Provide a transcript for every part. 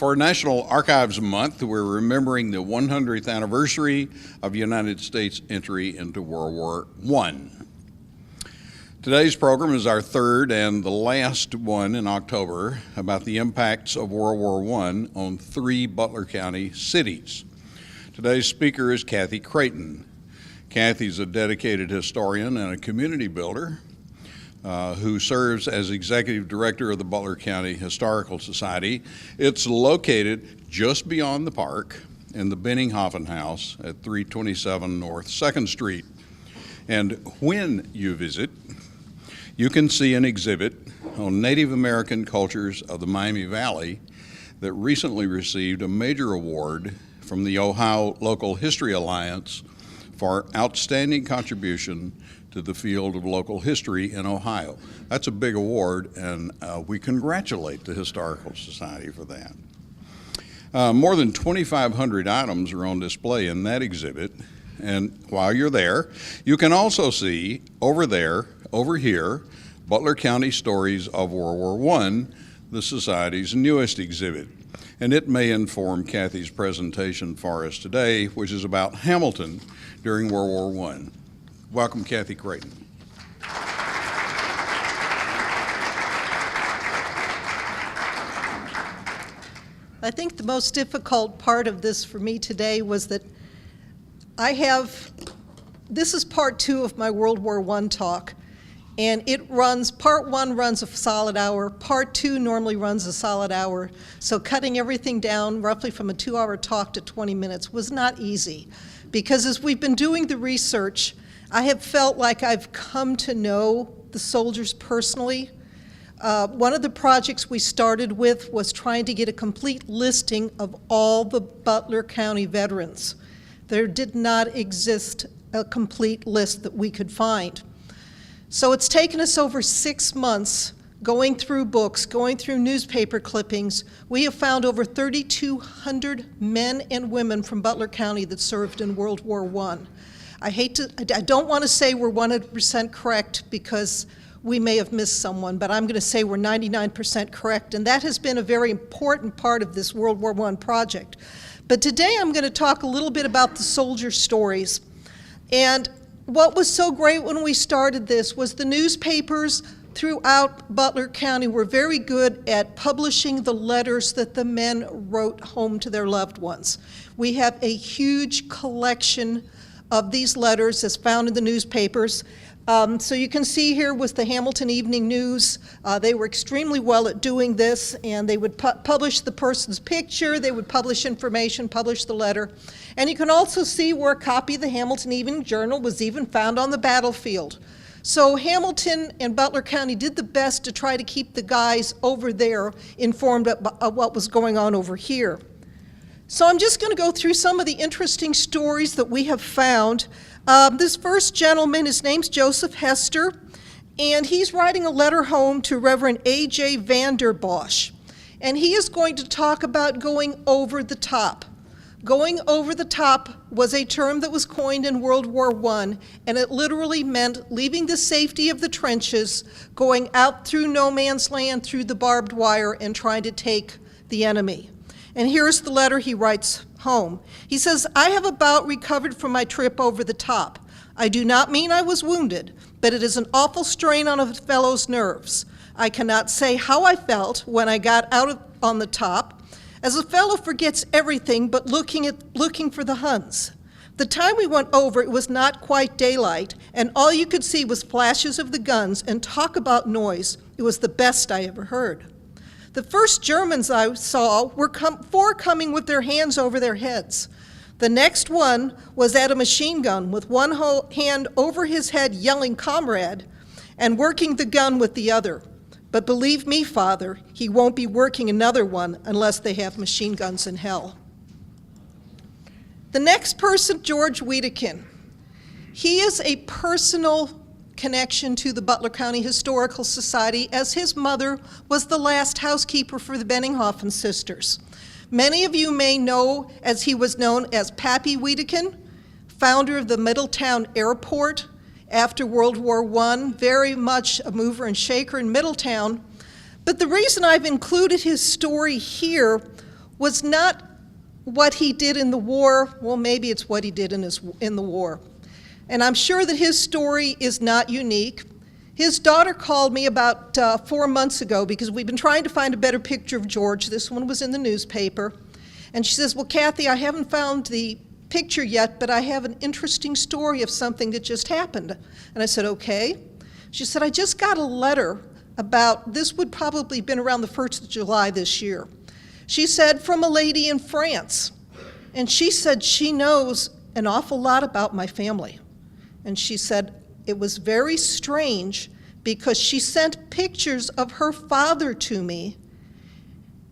For National Archives Month, we're remembering the 100th anniversary of the United States entry into World War I. Today's program is our third and the last one in October about the impacts of World War I on 3 Butler County cities. Today's speaker is Kathy Creighton. Kathy's a dedicated historian and a community builder who serves as executive director of the Butler County Historical Society. It's located just beyond the park in the Benninghofen House at 327 North 2nd Street. And when you visit, you can see an exhibit on Native American cultures of the Miami Valley that recently received a major award from the Ohio Local History Alliance for outstanding contribution to the field of local history in Ohio. That's a big award, and we congratulate the Historical Society for that. More than 2,500 items are on display in that exhibit, and while you're there, you can also see over here, Butler County Stories of World War I, the Society's newest exhibit. And it may inform Kathy's presentation for us today, which is about Hamilton during World War I. Welcome, Kathy Creighton. I think the most difficult part of this for me today was that this is part 2 of my World War I talk, and part 1 runs a solid hour, part 2 normally runs a solid hour, so cutting everything down roughly from a 2-hour talk to 20 minutes was not easy, because as we've been doing the research, I have felt like I've come to know the soldiers personally. One of the projects we started with was trying to get a complete listing of all the Butler County veterans. There did not exist a complete list that we could find. So it's taken us over 6 months going through books, going through newspaper clippings. We have found over 3,200 men and women from Butler County that served in World War I. I don't want to say we're 100% correct because we may have missed someone, but I'm going to say we're 99% correct, and that has been a very important part of this World War I project. But today I'm going to talk a little bit about the soldier stories. And what was so great when we started this was the newspapers throughout Butler County were very good at publishing the letters that the men wrote home to their loved ones. We have a huge collection of these letters as found in the newspapers. So you can see here was the Hamilton Evening News. They were extremely well at doing this, and they would publish the person's picture, they would publish information, publish the letter. And you can also see where a copy of the Hamilton Evening Journal was even found on the battlefield. So Hamilton and Butler County did the best to try to keep the guys over there informed of what was going on over here. So I'm just going to go through some of the interesting stories that we have found. This first gentleman, his name's Joseph Hester, and he's writing a letter home to Reverend A.J. Vanderbosch. And he is going to talk about going over the top. Going over the top was a term that was coined in World War I, and it literally meant leaving the safety of the trenches, going out through no man's land, through the barbed wire, and trying to take the enemy. And here's the letter he writes home. He says, I have about recovered from my trip over the top. I do not mean I was wounded, but it is an awful strain on a fellow's nerves. I cannot say how I felt when I got out on the top, as a fellow forgets everything but looking for the Huns. The time we went over, it was not quite daylight, and all you could see was flashes of the guns, and talk about noise. It was the best I ever heard. The first Germans I saw were 4 coming with their hands over their heads. The next one was at a machine gun with one hand over his head yelling comrade and working the gun with the other. But believe me, Father, he won't be working another one unless they have machine guns in hell. The next person, George Weidner. He is a personal connection to the Butler County Historical Society, as his mother was the last housekeeper for the Benninghofen sisters. Many of you may know as he was known as Pappy Weidner, founder of the Middletown Airport after World War I, very much a mover and shaker in Middletown. But the reason I've included his story here was not what he did in the war. Well, maybe it's what he did in the war. And I'm sure that his story is not unique. His daughter called me about 4 months ago because we've been trying to find a better picture of George. This one was in the newspaper. And she says, well, Kathy, I haven't found the picture yet, but I have an interesting story of something that just happened. And I said, okay. She said, I just got a letter about, this would probably have been around the 1st of July this year. She said, from a lady in France. And she said she knows an awful lot about my family. And she said it was very strange because she sent pictures of her father to me.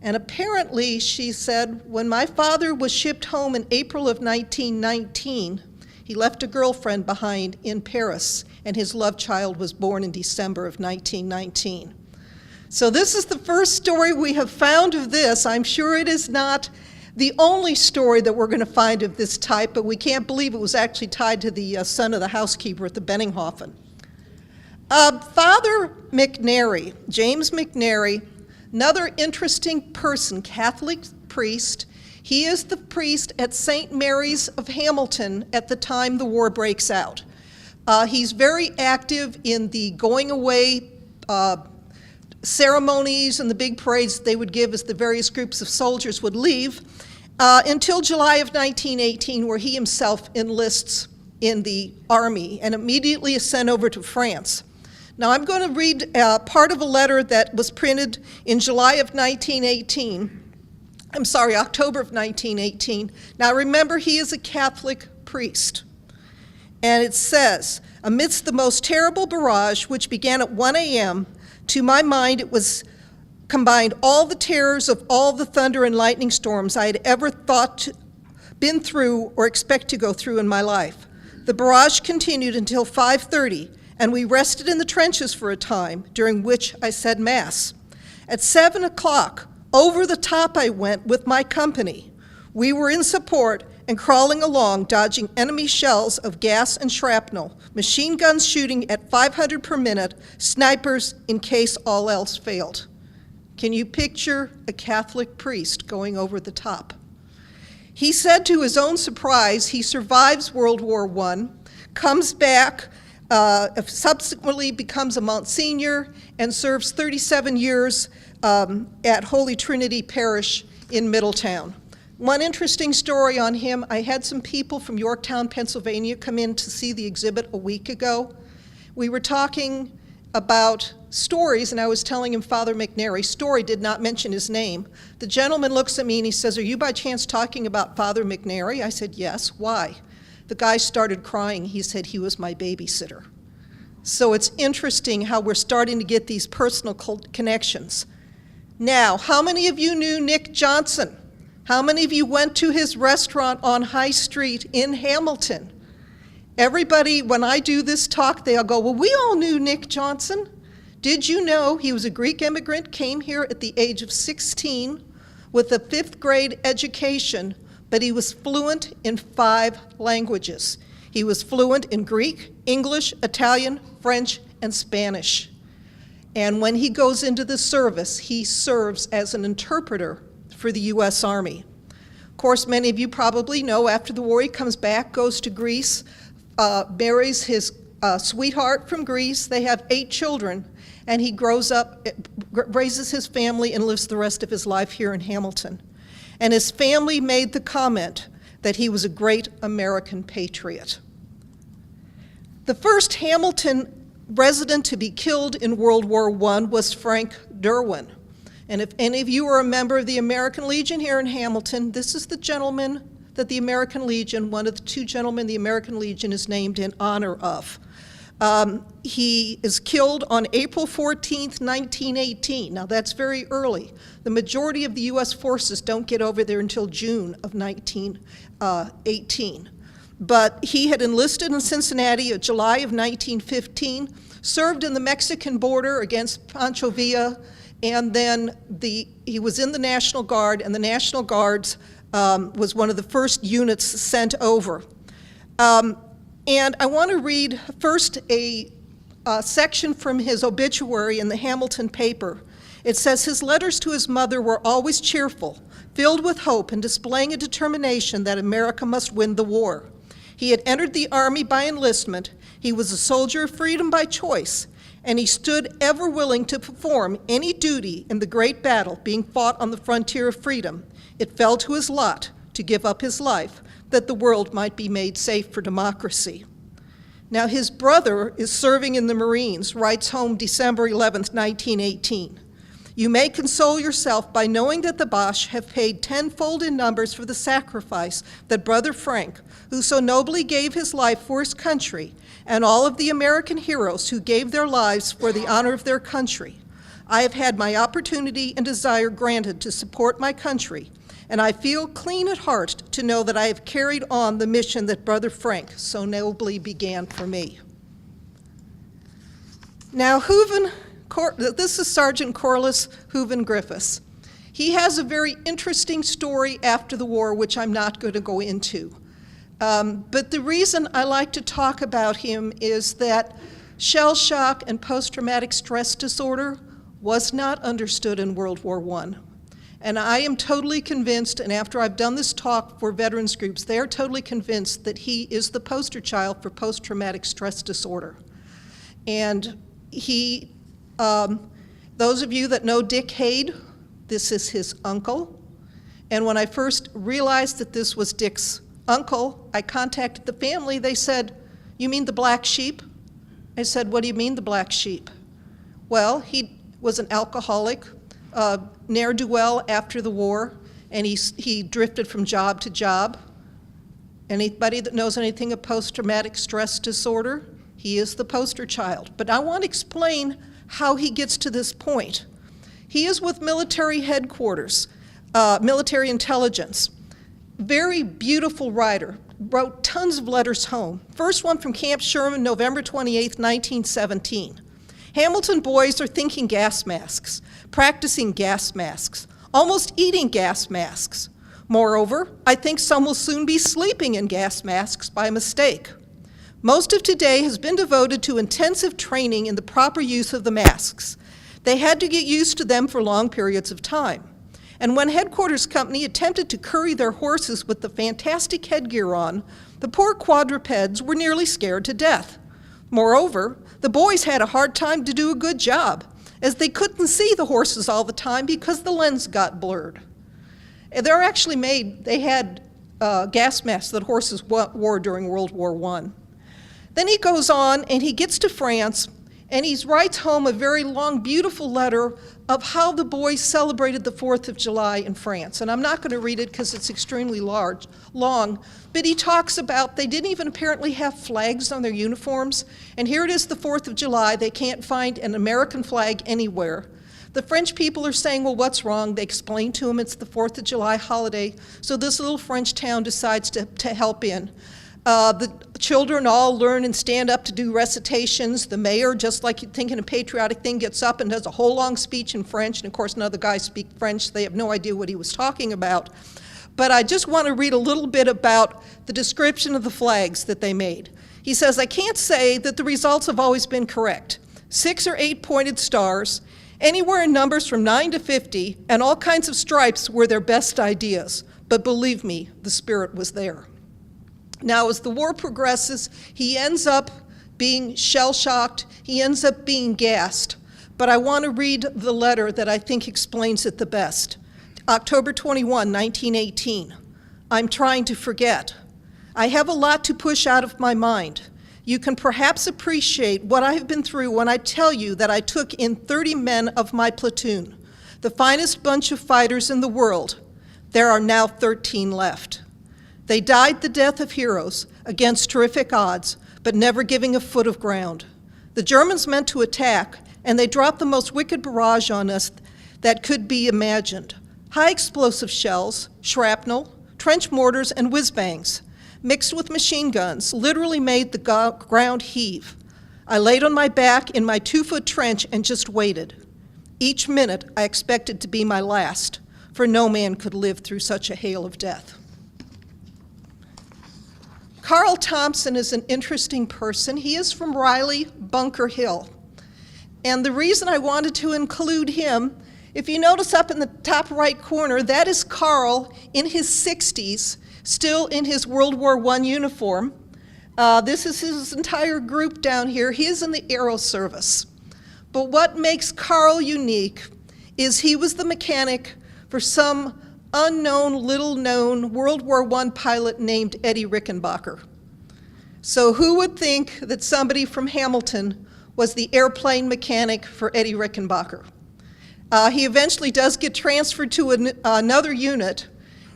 And apparently, she said, when my father was shipped home in April of 1919, he left a girlfriend behind in Paris, and his love child was born in December of 1919. So this is the first story we have found of this. I'm sure it is not the only story that we're going to find of this type, but we can't believe it was actually tied to the son of the housekeeper at the Benninghofen. Father McNary, James McNary, another interesting person, Catholic priest. He is the priest at St. Mary's of Hamilton at the time the war breaks out. He's very active in the going away ceremonies and the big parades they would give as the various groups of soldiers would leave, until July of 1918, where he himself enlists in the army and immediately is sent over to France. Now I'm going to read part of a letter that was printed in July of 1918. I'm sorry, October of 1918. Now remember, he is a Catholic priest. And it says, amidst the most terrible barrage, which began at 1 a.m., to my mind it was combined all the terrors of all the thunder and lightning storms I had ever been through or expect to go through in my life. The barrage continued until 5:30, and we rested in the trenches for a time, during which I said Mass. At 7 o'clock, over the top I went with my company. We were in support and crawling along, dodging enemy shells of gas and shrapnel, machine guns shooting at 500 per minute, snipers in case all else failed. Can you picture a Catholic priest going over the top? He said to his own surprise, he survives World War I, comes back, subsequently becomes a Monsignor, and serves 37 years at Holy Trinity Parish in Middletown. One interesting story on him, I had some people from Yorktown, Pennsylvania come in to see the exhibit a week ago. We were talking about stories, and I was telling him Father McNary's story did not mention his name. The gentleman looks at me and he says, are you by chance talking about Father McNary? I said, yes. Why? The guy started crying. He said he was my babysitter. So it's interesting how we're starting to get these personal connections. Now, how many of you knew Nick Johnson? How many of you went to his restaurant on High Street in Hamilton? Everybody, when I do this talk, they'll go, well, we all knew Nick Johnson. Did you know he was a Greek immigrant, came here at the age of 16 with a 5th grade education, but he was fluent in 5 languages. He was fluent in Greek, English, Italian, French, and Spanish. And when he goes into the service, he serves as an interpreter for the U.S. Army. Of course, many of you probably know after the war he comes back, goes to Greece, marries his sweetheart from Greece. They have 8 children, and he grows up, raises his family, and lives the rest of his life here in Hamilton. And his family made the comment that he was a great American patriot. The first Hamilton resident to be killed in World War I was Frank Derwin. And if any of you are a member of the American Legion here in Hamilton, this is the gentleman that the American Legion, one of the 2 gentlemen the American Legion is named in honor of. He is killed on April 14th, 1918. Now that's very early. The majority of the U.S. forces don't get over there until June of 1918. But he had enlisted in Cincinnati in July of 1915, served in the Mexican border against Pancho Villa, and then he was in the National Guard, and the National Guards was one of the first units sent over. And I want to read first a section from his obituary in the Hamilton paper. It says, his letters to his mother were always cheerful, filled with hope and displaying a determination that America must win the war. He had entered the Army by enlistment, he was a soldier of freedom by choice, and he stood ever willing to perform any duty in the great battle being fought on the frontier of freedom. It fell to his lot to give up his life, that the world might be made safe for democracy. Now, his brother is serving in the Marines, writes home December 11th, 1918. You may console yourself by knowing that the Boche have paid tenfold in numbers for the sacrifice that Brother Frank, who so nobly gave his life for his country, and all of the American heroes who gave their lives for the honor of their country. I have had my opportunity and desire granted to support my country, and I feel clean at heart to know that I have carried on the mission that Brother Frank so nobly began for me. Now, Hooven, this is Sergeant Corliss Hooven Griffiths. He has a very interesting story after the war, which I'm not going to go into. But the reason I like to talk about him is that shell shock and post-traumatic stress disorder was not understood in World War I. And I am totally convinced, and after I've done this talk for veterans groups, they are totally convinced that he is the poster child for post-traumatic stress disorder. And he, those of you that know Dick Hayde, this is his uncle. And when I first realized that this was Dick's uncle, I contacted the family. They said, "You mean the black sheep?" I said, "What do you mean the black sheep?" Well, he was an alcoholic, ne'er-do-well after the war, and he drifted from job to job. Anybody that knows anything of post-traumatic stress disorder, he is the poster child. But I want to explain how he gets to this point. He is with military headquarters, military intelligence. Very beautiful writer, wrote tons of letters home. First one from Camp Sherman, November 28th, 1917. Hamilton boys are thinking gas masks, practicing gas masks, almost eating gas masks. Moreover, I think some will soon be sleeping in gas masks by mistake. Most of today has been devoted to intensive training in the proper use of the masks. They had to get used to them for long periods of time. And when Headquarters Company attempted to curry their horses with the fantastic headgear on, the poor quadrupeds were nearly scared to death. Moreover, the boys had a hard time to do a good job, as they couldn't see the horses all the time because the lens got blurred. They're actually made, they had gas masks that horses wore during World War I. Then he goes on and he gets to France and he writes home a very long, beautiful letter of how the boys celebrated the 4th of July in France. And I'm not going to read it because it's extremely long, but he talks about they didn't even apparently have flags on their uniforms. And here it is, the 4th of July. They can't find an American flag anywhere. The French people are saying, well, what's wrong? They explain to him it's the 4th of July holiday. So this little French town decides to help in. The children all learn and stand up to do recitations. The mayor, just like you'd think in a patriotic thing, gets up and does a whole long speech in French. And of course, none of the guys speak French. They have no idea what he was talking about. But I just want to read a little bit about the description of the flags that they made. He says, I can't say that the results have always been correct. 6 or 8 pointed stars, anywhere in numbers from 9 to 50, and all kinds of stripes were their best ideas. But believe me, the spirit was there. Now, as the war progresses, he ends up being shell-shocked, he ends up being gassed. But I want to read the letter that I think explains it the best. October 21, 1918. I'm trying to forget. I have a lot to push out of my mind. You can perhaps appreciate what I have been through when I tell you that I took in 30 men of my platoon, the finest bunch of fighters in the world. There are now 13 left. They died the death of heroes against terrific odds, but never giving a foot of ground. The Germans meant to attack, and they dropped the most wicked barrage on us that could be imagined. High explosive shells, shrapnel, trench mortars, and whiz-bangs, mixed with machine guns, literally made the ground heave. I laid on my back in my 2-foot trench and just waited. Each minute I expected to be my last, for no man could live through such a hail of death. Carl Thompson is an interesting person. He is from Riley, Bunker Hill. And the reason I wanted to include him If you notice up in the top right corner, that is Carl in his 60s, still in his World War I uniform. This is his entire group down here. He is in the Aero Service. But what makes Carl unique is he was the mechanic for some unknown, little-known World War I pilot named Eddie Rickenbacker. So who would think that somebody from Hamilton was the airplane mechanic for Eddie Rickenbacker? He eventually does get transferred to another unit,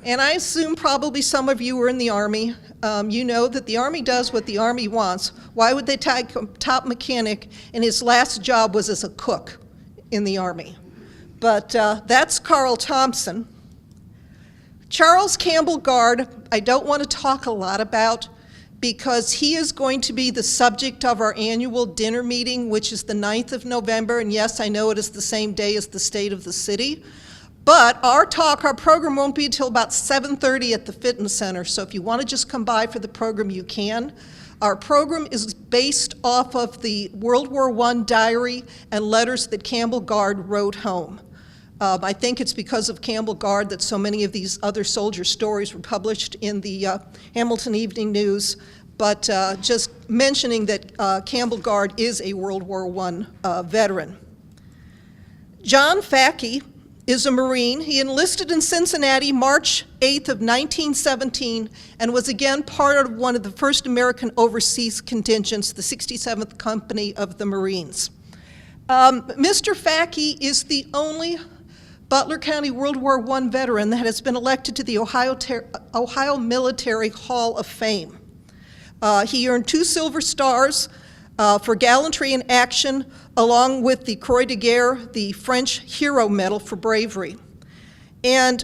and I assume probably some of you were in the Army. You know that the Army does what the Army wants. Why would they take a top mechanic, and his last job was as a cook in the Army? But that's Carl Thompson. Charles Campbell Guard, I don't want to talk a lot about because he is going to be the subject of our annual dinner meeting, which is the 9th of November, and yes, I know it is the same day as the State of the City. But our program won't be until about 7:30 at the Fitness Center, so if you want to just come by for the program, you can. Our program is based off of the World War I diary and letters that Campbell Guard wrote home. I think it's because of Campbell Guard that so many of these other soldier stories were published in the Hamilton Evening News, but just mentioning that Campbell Guard is a World War I veteran. John Fakey is a Marine. He enlisted in Cincinnati March 8th of 1917 and was again part of one of the first American overseas contingents, the 67th Company of the Marines. Mr. Fakey is the only Butler County World War I veteran that has been elected to the Ohio Military Hall of Fame. He earned 2 Silver Stars for gallantry in action, along with the Croix de Guerre, the French Hero Medal for bravery. And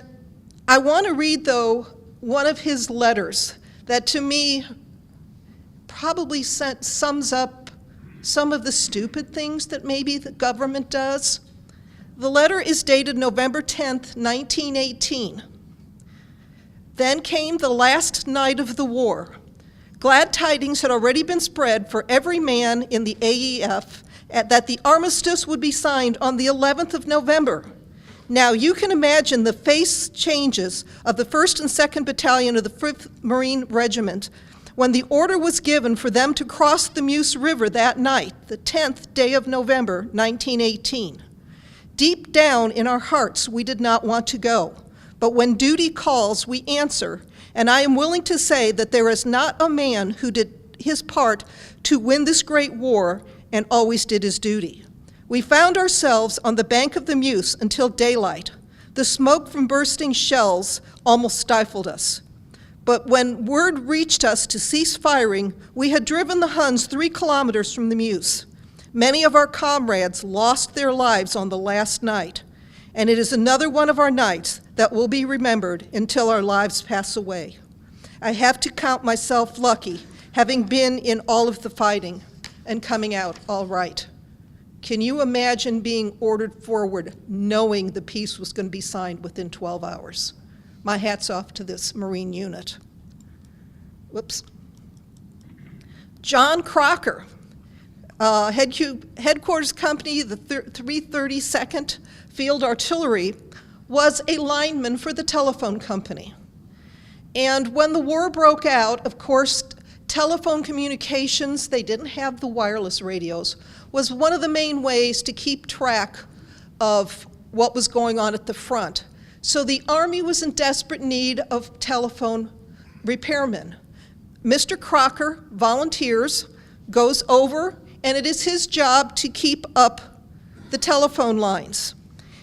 I want to read, though, one of his letters that to me probably sums up some of the stupid things that maybe the government does. The letter is dated November 10th, 1918. Then came the last night of the war. Glad tidings had already been spread for every man in the AEF that the armistice would be signed on the 11th of November. Now you can imagine the face changes of the 1st and 2nd Battalion of the 5th Marine Regiment when the order was given for them to cross the Meuse River that night, the 10th day of November, 1918. Deep down in our hearts, we did not want to go. But when duty calls, we answer. And I am willing to say that there is not a man who did his part to win this great war and always did his duty. We found ourselves on the bank of the Meuse until daylight. The smoke from bursting shells almost stifled us. But when word reached us to cease firing, we had driven the Huns 3 kilometers from the Meuse. Many of our comrades lost their lives on the last night, and it is another one of our nights that will be remembered until our lives pass away. I have to count myself lucky, having been in all of the fighting and coming out all right. Can you imagine being ordered forward knowing the peace was going to be signed within 12 hours? My hat's off to this Marine unit. Whoops. John Crocker, headquarters company, the 332nd Field Artillery, was a lineman for the telephone company. And when the war broke out, of course, telephone communications, they didn't have the wireless radios, was one of the main ways to keep track of what was going on at the front. So the Army was in desperate need of telephone repairmen. Mr. Crocker volunteers, goes over, and it is his job to keep up the telephone lines.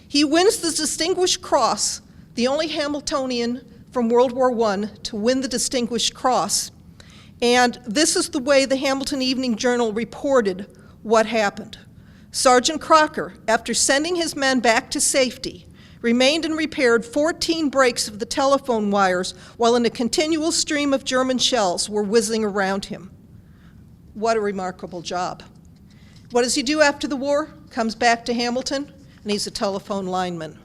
He wins the Distinguished Cross, the only Hamiltonian from World War I to win the Distinguished Cross. And this is the way the Hamilton Evening Journal reported what happened. Sergeant Crocker, after sending his men back to safety, remained and repaired 14 breaks of the telephone wires while in a continual stream of German shells were whizzing around him. What a remarkable job. What does he do after the war? Comes back to Hamilton, and he's a telephone lineman.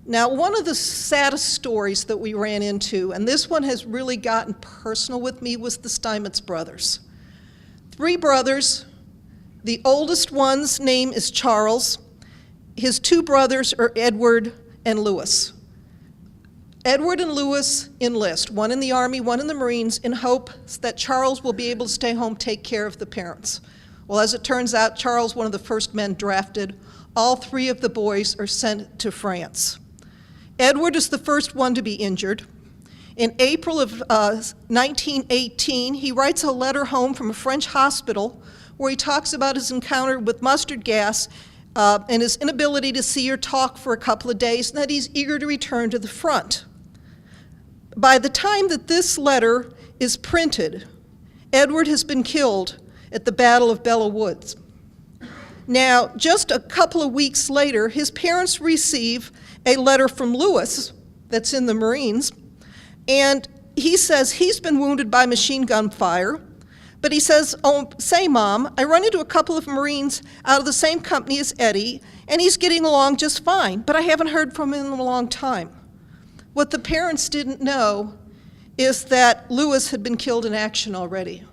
Now, one of the saddest stories that we ran into, and this one has really gotten personal with me, was the Steinmans Brothers. 3 brothers. The oldest one's name is Charles, His two brothers are Edward and Lewis. Edward and Lewis enlist, one in the Army, one in the Marines, in hopes that Charles will be able to stay home, take care of the parents. Well, as it turns out, Charles, one of the first men drafted. All three of the boys are sent to France. Edward is the first one to be injured. In April of 1918, he writes a letter home from a French hospital where he talks about his encounter with mustard gas and his inability to see or talk for a couple of days, and that he's eager to return to the front. By the time that this letter is printed, Edward has been killed at the Battle of Belleau Woods. Now, just a couple of weeks later, his parents receive a letter from Lewis that's in the Marines, and he says he's been wounded by machine gun fire, but he says, "Oh, say, Mom, I run into a couple of Marines out of the same company as Eddie, and he's getting along just fine, but I haven't heard from him in a long time." What the parents didn't know is that Lewis had been killed in action already.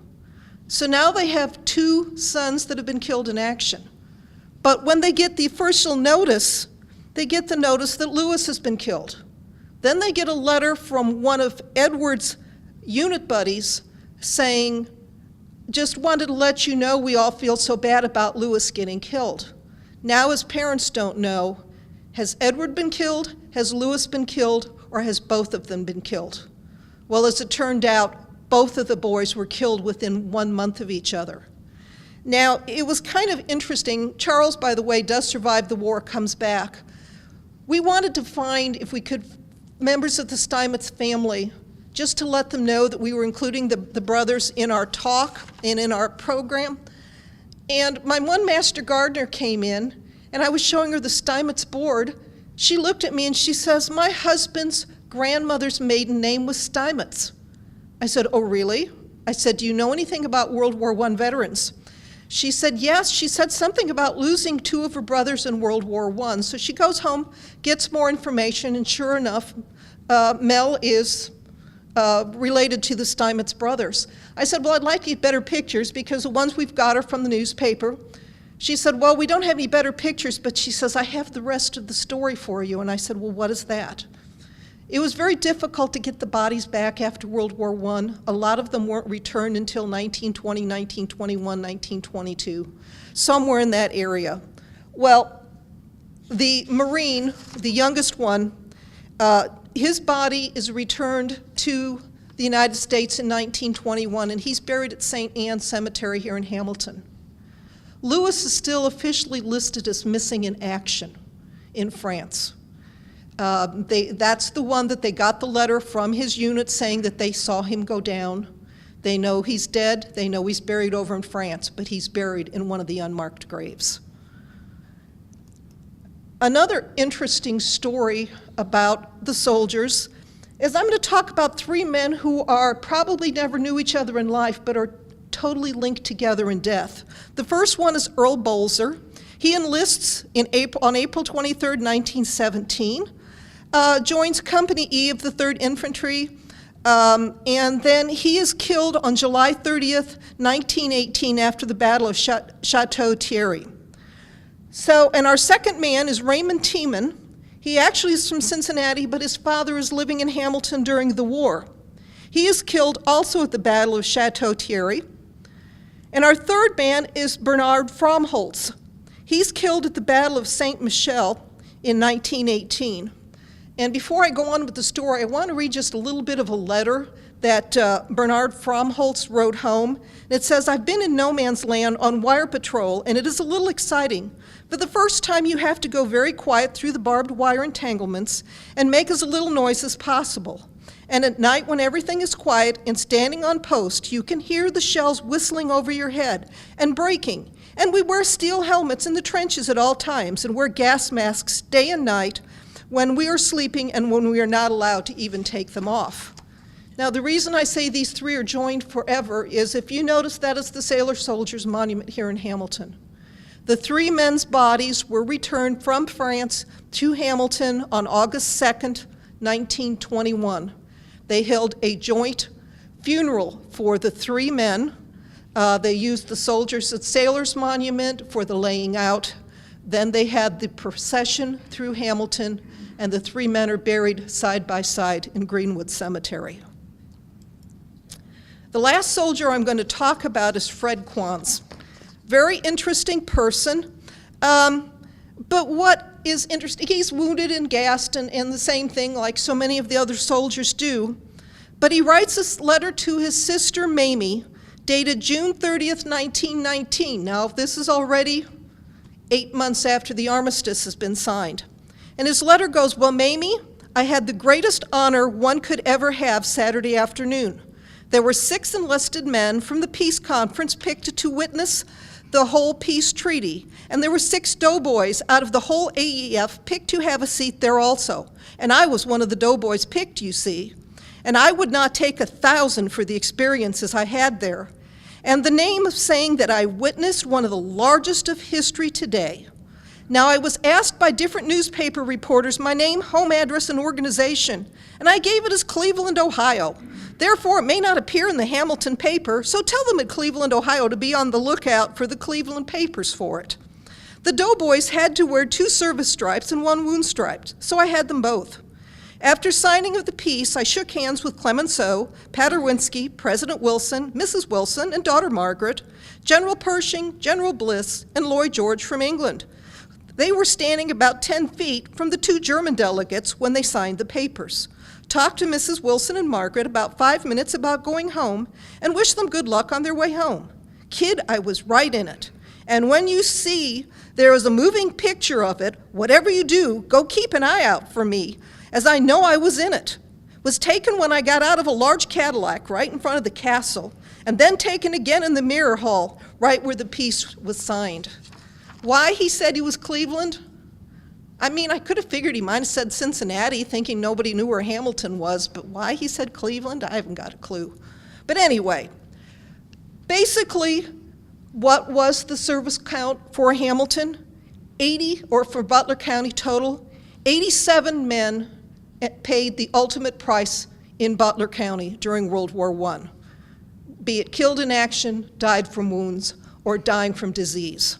So now they have two sons that have been killed in action. But when they get the official notice, they get the notice that Lewis has been killed. Then they get a letter from one of Edward's unit buddies saying, "Just wanted to let you know we all feel so bad about Lewis getting killed." Now his parents don't know, has Edward been killed, has Lewis been killed, or has both of them been killed? Well, as it turned out, both of the boys were killed within 1 month of each other. Now, it was kind of interesting. Charles, by the way, does survive the war, comes back. We wanted to find, if we could, members of the Steinmans family, just to let them know that we were including the brothers in our talk and in our program. And my one master gardener came in, and I was showing her the Steinmans board. She looked at me and she says, "My husband's grandmother's maiden name was Steinmans." I said, "Oh, really?" I said, "Do you know anything about World War I veterans?" She said, "Yes." She said something about losing two of her brothers in World War I. So she goes home, gets more information, and sure enough, Mel is related to the Steinmans brothers. I said, "Well, I'd like to get better pictures because the ones we've got are from the newspaper." She said, "Well, we don't have any better pictures," but she says, "I have the rest of the story for you." And I said, "Well, what is that?" It was very difficult to get the bodies back after World War I. A lot of them weren't returned until 1920, 1921, 1922, somewhere in that area. Well, the Marine, the youngest one, his body is returned to the United States in 1921, and he's buried at St. Anne's Cemetery here in Hamilton. Lewis is still officially listed as missing in action in France. That's the one that they got the letter from his unit saying that they saw him go down. They know he's dead. They know he's buried over in France, but he's buried in one of the unmarked graves. Another interesting story about the soldiers is I'm going to talk about three men who are probably never knew each other in life, but are totally linked together in death. The first one is Earl Bernard. He enlists on April 23rd, 1917, joins Company E of the 3rd Infantry, and then he is killed on July 30th, 1918 after the Battle of Chateau Thierry. So, and our second man is Raymond Tiemann. He actually is from Cincinnati, but his father is living in Hamilton during the war. He is killed also at the Battle of Chateau Thierry. And our third man is Bernard Fromholz. He's killed at the Battle of Saint Michel in 1918. And before I go on with the story, I want to read just a little bit of a letter that Bernard Fromholz wrote home. It says, "I've been in no man's land on wire patrol, and it is a little exciting. For the first time, you have to go very quiet through the barbed wire entanglements and make as little noise as possible. And at night, when everything is quiet and standing on post, you can hear the shells whistling over your head and breaking. And we wear steel helmets in the trenches at all times and wear gas masks day and night when we are sleeping and when we are not allowed to even take them off." Now, the reason I say these three are joined forever is if you notice that is the Sailor Soldiers Monument here in Hamilton. The three men's bodies were returned from France to Hamilton on August 2nd, 1921. They held a joint funeral for the three men. They used the Soldiers and Sailors Monument for the laying out Then they had the procession through Hamilton, and the three men are buried side by side in Greenwood Cemetery. The last soldier I'm going to talk about is Fred Kwan's. Very interesting person, but what is interesting, he's wounded and gassed and the same thing like so many of the other soldiers do, but he writes this letter to his sister Mamie, dated June 30th, 1919. Now, this is already 8 months after the armistice has been signed. And his letter goes, "Well, Mamie, I had the greatest honor one could ever have Saturday afternoon. There were 6 enlisted men from the peace conference picked to witness the whole peace treaty, and there were 6 doughboys out of the whole AEF picked to have a seat there also. And I was one of the doughboys picked, you see. And I would not take 1,000 for the experiences I had there. And the name of saying that I witnessed one of the largest of history today. Now, I was asked by different newspaper reporters my name, home address, and organization, and I gave it as Cleveland, Ohio. Therefore, it may not appear in the Hamilton paper, so tell them at Cleveland, Ohio to be on the lookout for the Cleveland papers for it. The doughboys had to wear 2 service stripes and 1 wound stripe, so I had them both. After signing of the peace, I shook hands with Clemenceau, Paderewski, President Wilson, Mrs. Wilson, and daughter Margaret, General Pershing, General Bliss, and Lloyd George from England. They were standing about 10 feet from the 2 German delegates when they signed the papers. Talked to Mrs. Wilson and Margaret about 5 minutes about going home, and wished them good luck on their way home. Kid, I was right in it. And when you see there is a moving picture of it, whatever you do, go keep an eye out for me, as I know I was in it. Was taken when I got out of a large Cadillac right in front of the castle, and then taken again in the mirror hall, right where the peace was signed." Why he said he was Cleveland? I mean, I could have figured he might have said Cincinnati, thinking nobody knew where Hamilton was, but why he said Cleveland, I haven't got a clue. But anyway, basically, what was the service count for Hamilton? 80, or for Butler County total, 87 men paid the ultimate price in Butler County during World War I, be it killed in action, died from wounds, or dying from disease.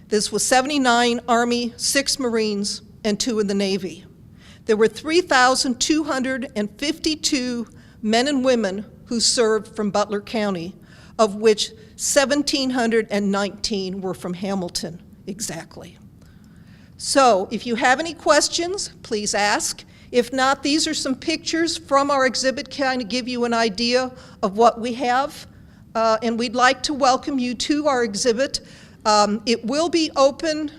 This was 79 Army, 6 Marines, and 2 in the Navy. There were 3,252 men and women who served from Butler County, of which 1,719 were from Hamilton, exactly. So if you have any questions, please ask. If not, these are some pictures from our exhibit, kind of give you an idea of what we have. And we'd like to welcome you to our exhibit. It will be open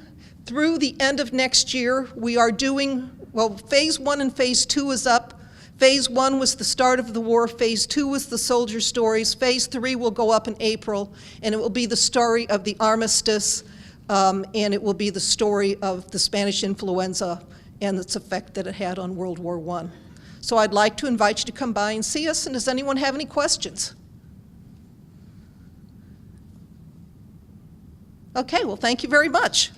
through the end of next year. We are doing, well, Phase 1 and Phase 2 is up. Phase 1 was the start of the war. Phase 2 was the soldier stories. Phase 3 will go up in April, and it will be the story of the armistice, and it will be the story of the Spanish influenza and its effect that it had on World War I. So I'd like to invite you to come by and see us, and does anyone have any questions? Okay, well, thank you very much.